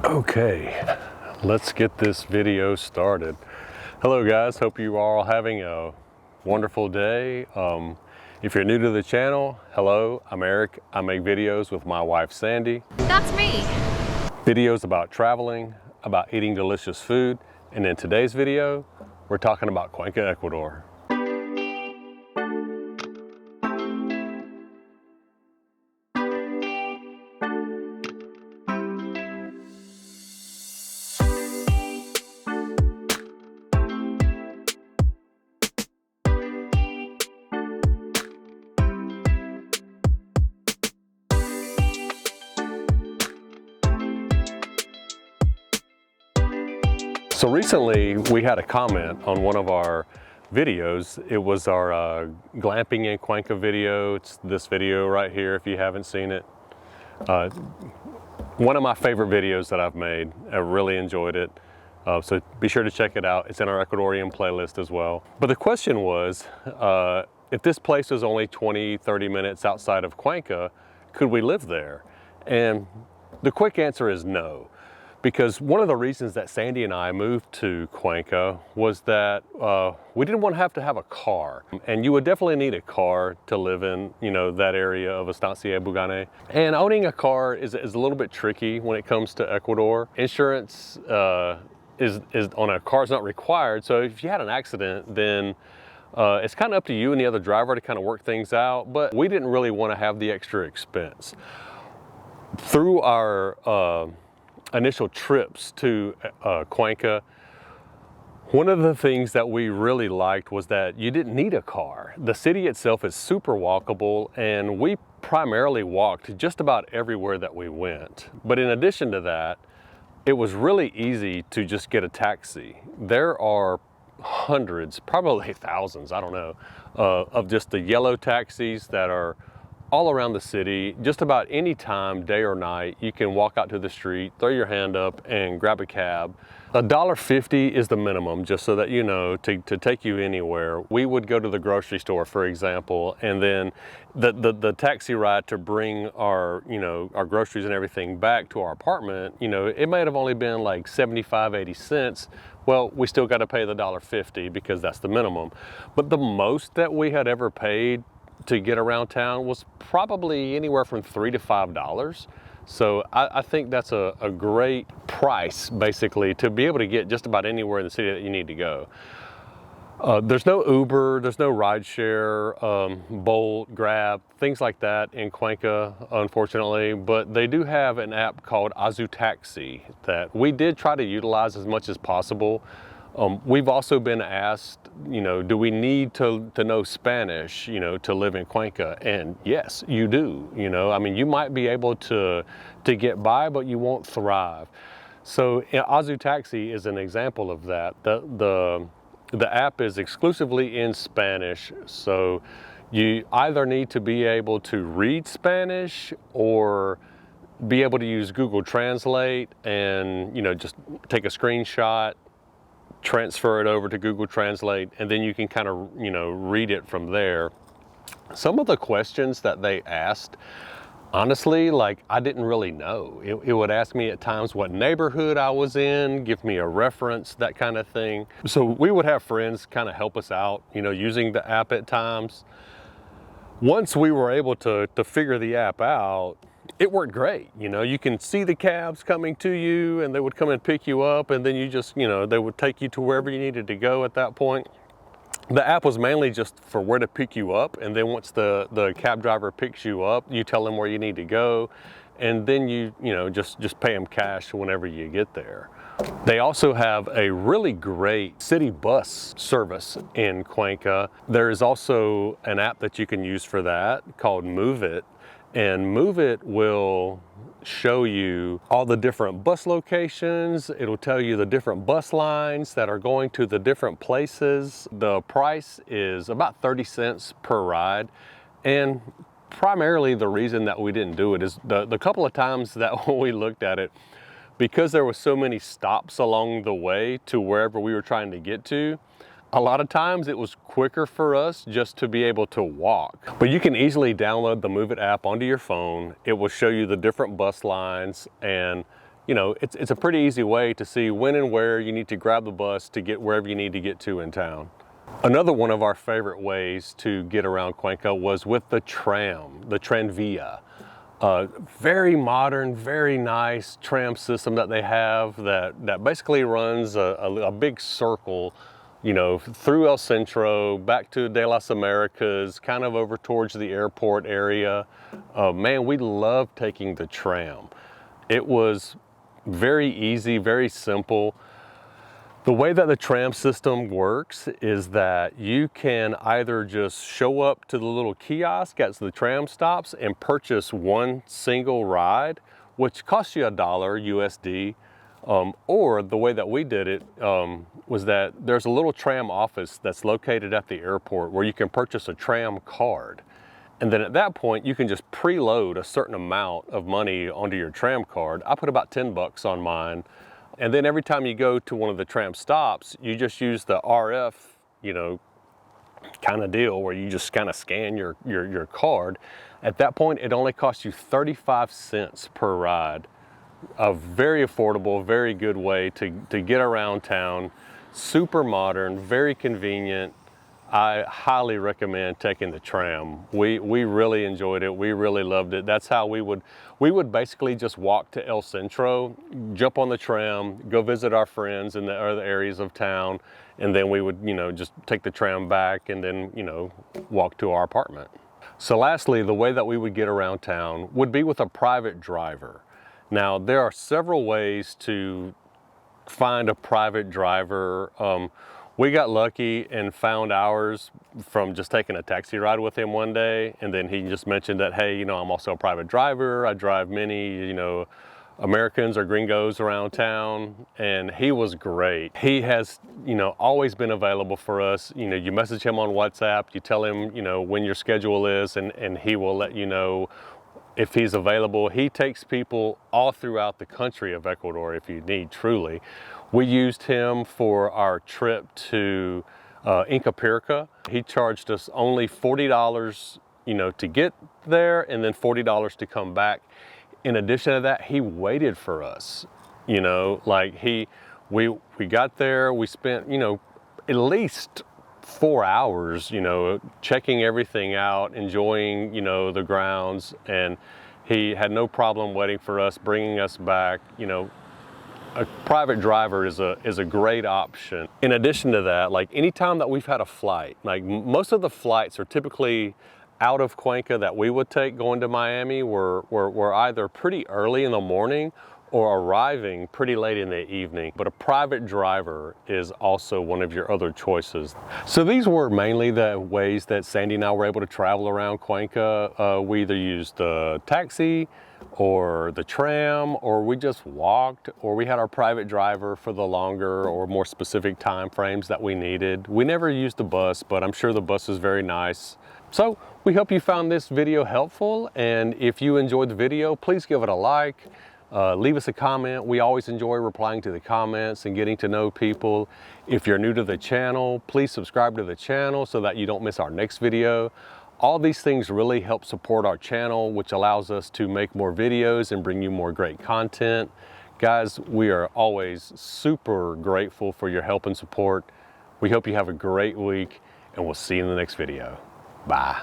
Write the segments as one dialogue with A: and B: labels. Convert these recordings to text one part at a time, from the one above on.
A: Okay, let's get this video started. Hello guys, hope you are all having a wonderful day. If you're new to the channel, hello, I'm Eric. I make videos with my wife Sandy.
B: That's me.
A: Videos about traveling, about eating delicious food, and in today's video, we're talking about Cuenca, Ecuador. So recently we had a comment on one of our videos. It was our glamping in Cuenca video. It's this video right here if you haven't seen it. One of my favorite videos that I've made. I really enjoyed it. So be sure to check it out. It's in our Ecuadorian playlist as well. But the question was, if this place was only 20-30 minutes outside of Cuenca, could we live there? And the quick answer is no. Because one of the reasons that Sandy and I moved to Cuenca was that we didn't want to have a car. And you would definitely need a car to live in, that area of Estancia Bugane. And owning a car is a little bit tricky when it comes to Ecuador. Insurance is on a car is not required. So if you had an accident, then it's kind of up to you and the other driver to kind of work things out. But we didn't really want to have the extra expense. Through our initial trips to Cuenca, one of the things that we really liked was that you didn't need a car. The city itself is super walkable, and we primarily walked just about everywhere that we went. But in addition to that, it was really easy to just get a taxi. There are hundreds, probably thousands, I don't know, of just the yellow taxis that are all around the city. Just about any time, day or night, you can walk out to the street, throw your hand up and grab a cab. $1.50 is the minimum, just so that you know, to take you anywhere. We would go to the grocery store, for example, and then the taxi ride to bring our groceries and everything back to our apartment, it might have only been like 75, 80 cents. Well, we still got to pay the $1.50 because that's the minimum. But the most that we had ever paid to get around town was probably anywhere from $3 to $5. So I think that's a great price, basically, to be able to get just about anywhere in the city that you need to go. There's no Uber, there's no rideshare, Bolt, Grab, things like that in Cuenca, unfortunately, but they do have an app called Azu Taxi that we did try to utilize as much as possible. We've also been asked, do we need to know Spanish, to live in Cuenca? And yes, you do. I mean, you might be able to get by, but you won't thrive. So Azu Taxi is an example of that. The app is exclusively in Spanish, so you either need to be able to read Spanish or be able to use Google Translate and, just take a screenshot, transfer it over to Google Translate, and then you can kind of, read it from there. Some of the questions that they asked, honestly, I didn't really know. It would ask me at times what neighborhood I was in, give me a reference, that kind of thing. So we would have friends kind of help us out, using the app at times. Once we were able to figure the app out, it worked great. You can see the cabs coming to you and they would come and pick you up, and then you just, they would take you to wherever you needed to go at that point. The app was mainly just for where to pick you up, and then once the cab driver picks you up, you tell them where you need to go, and then you just pay them cash whenever you get there. They also have a really great city bus service in Cuenca. There is also an app that you can use for that called Move It. And Move It will show you all the different bus locations. It'll tell you the different bus lines that are going to the different places. The price is about 30 cents per ride. And primarily the reason that we didn't do it is the couple of times that we looked at it, because there were so many stops along the way to wherever we were trying to get to, a lot of times it was quicker for us just to be able to walk. But you can easily download the Move It app onto your phone. It will show you the different bus lines, and you know, it's a pretty easy way to see when and where you need to grab the bus to get wherever you need to get to in town. Another one of our favorite ways to get around Cuenca was with the tram, the Tranvia. Very modern, very nice tram system that they have that basically runs a big circle, you know, through El Centro, back to De las Americas, kind of over towards the airport area. Man, we love taking the tram. It was very easy, very simple. The way that the tram system works is that you can either just show up to the little kiosk at the tram stops and purchase one single ride, which costs you $1 USD. Or the way that we did it was that there's a little tram office that's located at the airport where you can purchase a tram card. And then at that point, you can just preload a certain amount of money onto your tram card. I put about 10 bucks on mine. And then every time you go to one of the tram stops, you just use the RF, you know, kind of deal where you just kind of scan your card. At that point, it only costs you 35 cents per ride. A very affordable, very good way to get around town. Super modern, very convenient. I highly recommend taking the tram. We really enjoyed it. We really loved it. That's how we would basically just walk to El Centro, jump on the tram, go visit our friends in the other areas of town, and then we would, you know, just take the tram back and then, you know, walk to our apartment. So lastly, the way that we would get around town would be with a private driver. Now, there are several ways to find a private driver. We got lucky and found ours from just taking a taxi ride with him one day. And then he just mentioned that, hey, you know, I'm also a private driver. I drive many, you know, Americans or gringos around town. And he was great. He has, you know, always been available for us. You know, you message him on WhatsApp, you tell him, you know, when your schedule is, and he will let you know if he's available. He takes people all throughout the country of Ecuador if you need, truly. We used him for our trip to Inca Pirca. He charged us only $40, you know, to get there, and then $40 to come back. In addition to that, he waited for us. You know, like we got there, we spent, you know, at least 4 hours, you know, checking everything out, enjoying, you know, the grounds, and he had no problem waiting for us, bringing us back. You know, a private driver is a great option. In addition to that, like anytime that we've had a flight, like most of the flights are typically out of Cuenca that we would take going to Miami were either pretty early in the morning or arriving pretty late in the evening. But a private driver is also one of your other choices. So these were mainly the ways that Sandy and I were able to travel around Cuenca. We either used the taxi or the tram, or we just walked, or we had our private driver for the longer or more specific time frames that we needed. We never used the bus, but I'm sure the bus is very nice. So we hope you found this video helpful, and if you enjoyed the video, please give it a like. Leave us a comment. We always enjoy replying to the comments and getting to know people. If you're new to the channel, please subscribe to the channel so that you don't miss our next video. All these things really help support our channel, which allows us to make more videos and bring you more great content. Guys, we are always super grateful for your help and support. We hope you have a great week, and we'll see you in the next video. Bye.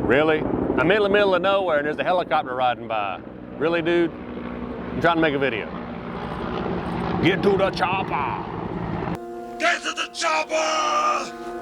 A: Really? I'm in the middle of nowhere and there's a helicopter riding by. Really, dude? I'm trying to make a video. Get to the chopper!
B: Get to the chopper!